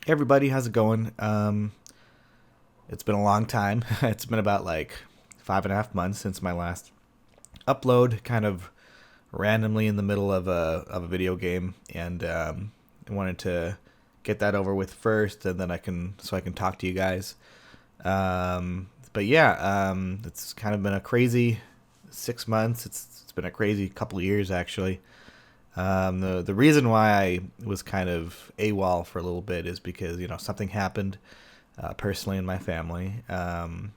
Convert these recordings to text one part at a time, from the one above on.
Hey everybody, how's it going? It's been a long time. It's been about like 5.5 months since my last upload, kind of randomly in the middle of a video game, and I wanted to get that over with first, and then I can talk to you guys. But yeah, it's kind of been a crazy 6 months. It's been a crazy couple of years actually. The reason why I was kind of AWOL for a little bit is because something happened personally in my family, and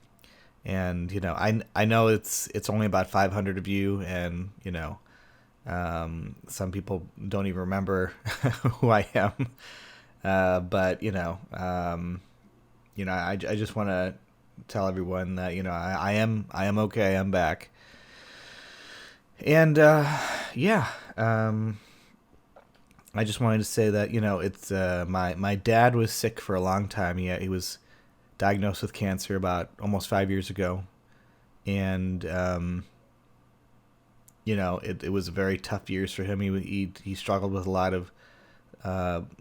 I know it's only about 500 of you, and some people don't even remember who I am, but I just want to tell everyone that I am okay. I'm back, and yeah. I just wanted to say that it's my dad was sick for a long time. He was diagnosed with cancer about almost 5 years ago, and it was very tough years for him. He struggled with a lot of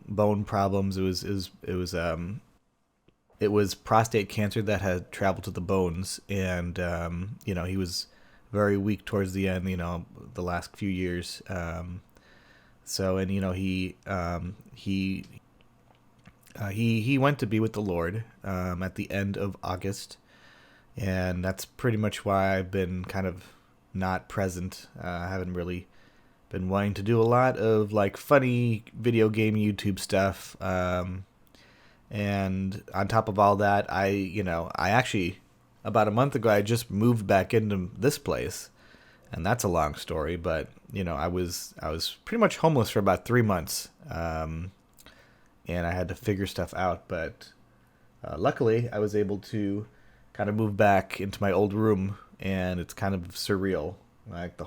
bone problems. It was prostate cancer that had traveled to the bones, and he was very weak towards the end. The last few years. So and he went to be with the Lord at the end of August, and that's pretty much why I've been kind of not present. I haven't really been wanting to do a lot of like funny video game YouTube stuff. And on top of all that, I actually about a month ago I just moved back into this place, and that's a long story. But I was pretty much homeless for about 3 months, and I had to figure stuff out. But luckily, I was able to kind of move back into my old room, and it's kind of surreal. Like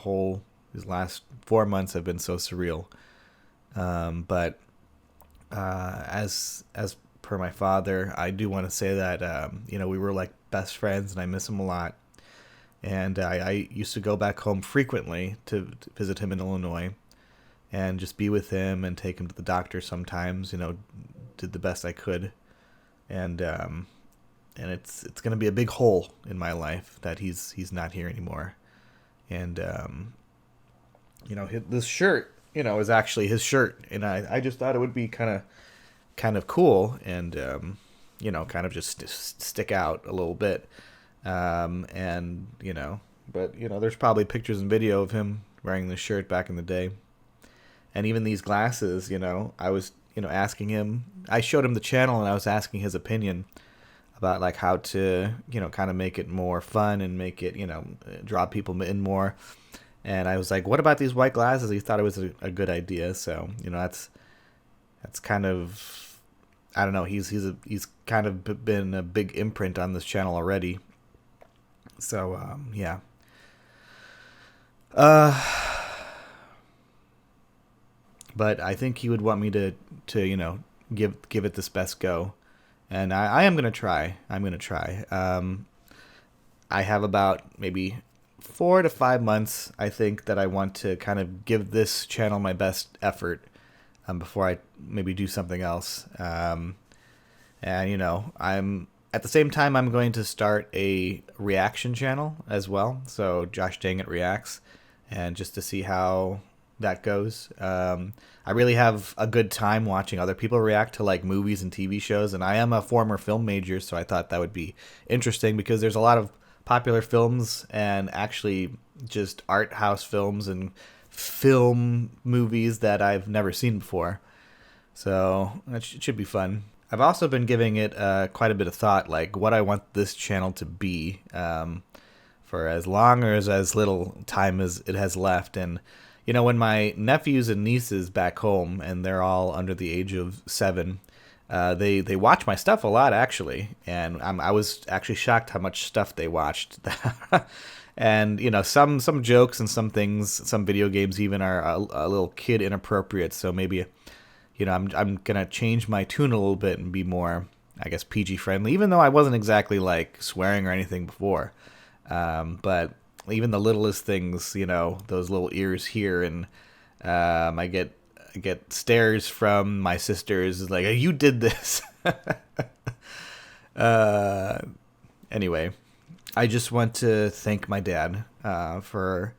these last 4 months have been so surreal. But as per my father, I do want to say that we were like best friends, and I miss him a lot. And I used to go back home frequently to visit him in Illinois, and just be with him and take him to the doctor sometimes. Did the best I could, and it's gonna be a big hole in my life that he's not here anymore. And this shirt is actually his shirt, and I just thought it would be kind of cool, and kind of just stick out a little bit. And but there's probably pictures and video of him wearing this shirt back in the day, and even these glasses. I was asking him. I showed him the channel, and I was asking his opinion about like how to kind of make it more fun and make it draw people in more. And I was like, "What about these white glasses?" He thought it was a good idea. So that's kind of, I don't know. He's kind of been a big imprint on this channel already. So yeah. Uh, but I think he would want me to give it this best go, and I am gonna try. I'm gonna try. I have about maybe 4 to 5 months, I think, that I want to kind of give this channel my best effort, before I maybe do something else. And I'm at the same time I'm going to start a reaction channel as well. So Josh Dang It reacts, and just to see how that goes. I really have a good time watching other people react to like movies and TV shows, and I am a former film major, so I thought that would be interesting because there's a lot of popular films and actually just art house films and film movies that I've never seen before. So it should be fun. I've also been giving it quite a bit of thought, like what I want this channel to be, for as long or as little time as it has left. And when my nephews and nieces back home, and they're all under the age of 7, they watch my stuff a lot actually, and I was actually shocked how much stuff they watched. And some jokes and some things, some video games even are a little kid inappropriate. So maybe I'm gonna change my tune a little bit and be more, I guess, PG friendly. Even though I wasn't exactly like swearing or anything before, but even the littlest things, those little ears here, and I get get stares from my sisters like, you did this. uh, anyway, I just want to thank my dad for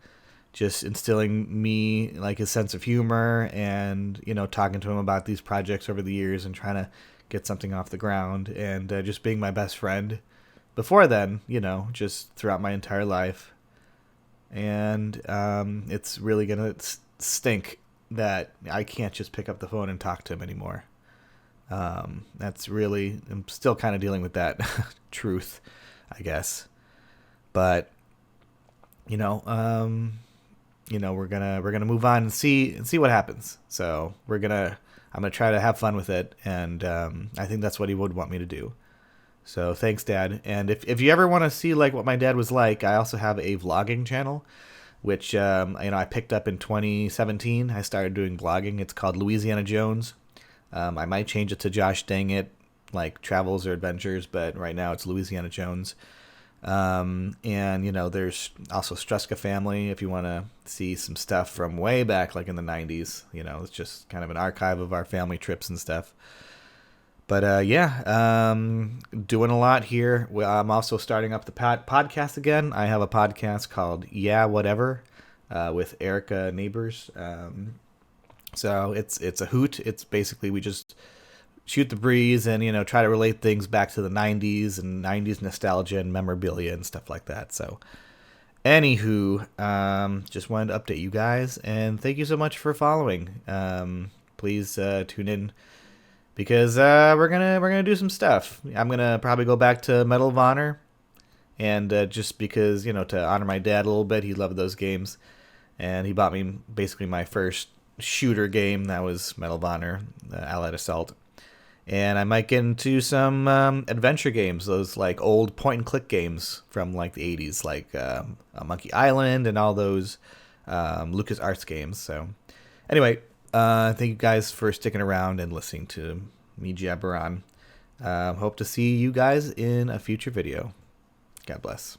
just instilling me like his sense of humor, and talking to him about these projects over the years and trying to get something off the ground, and just being my best friend before then, just throughout my entire life. And it's really gonna stink that I can't just pick up the phone and talk to him anymore. I'm still kind of dealing with that truth, I guess. But we're gonna move on and see what happens. So I'm gonna try to have fun with it, and I think that's what he would want me to do. So thanks, Dad. And if you ever want to see like what my dad was like, I also have a vlogging channel, which I picked up in 2017. I started doing vlogging. It's called Louisiana Jones. I might change it to Josh Dang It, like travels or adventures, but right now it's Louisiana Jones. And there's also Struska Family if you want to see some stuff from way back, like in the 90s. It's just kind of an archive of our family trips and stuff. But doing a lot here. I'm also starting up the podcast again. I have a podcast called Yeah Whatever with Erica Neighbors. So it's a hoot. It's basically we just shoot the breeze and try to relate things back to the 90s and 90s nostalgia and memorabilia and stuff like that. So anywho, just wanted to update you guys, and thank you so much for following. Please tune in, because we're gonna do some stuff. I'm gonna probably go back to Medal of Honor, and just because to honor my dad a little bit. He loved those games, and he bought me basically my first shooter game. That was Medal of Honor, Allied Assault. And I might get into some adventure games, those like old point and click games from like the 80s, like Monkey Island and all those LucasArts games. So anyway, thank you guys for sticking around and listening to me jabber on. Hope to see you guys in a future video. God bless.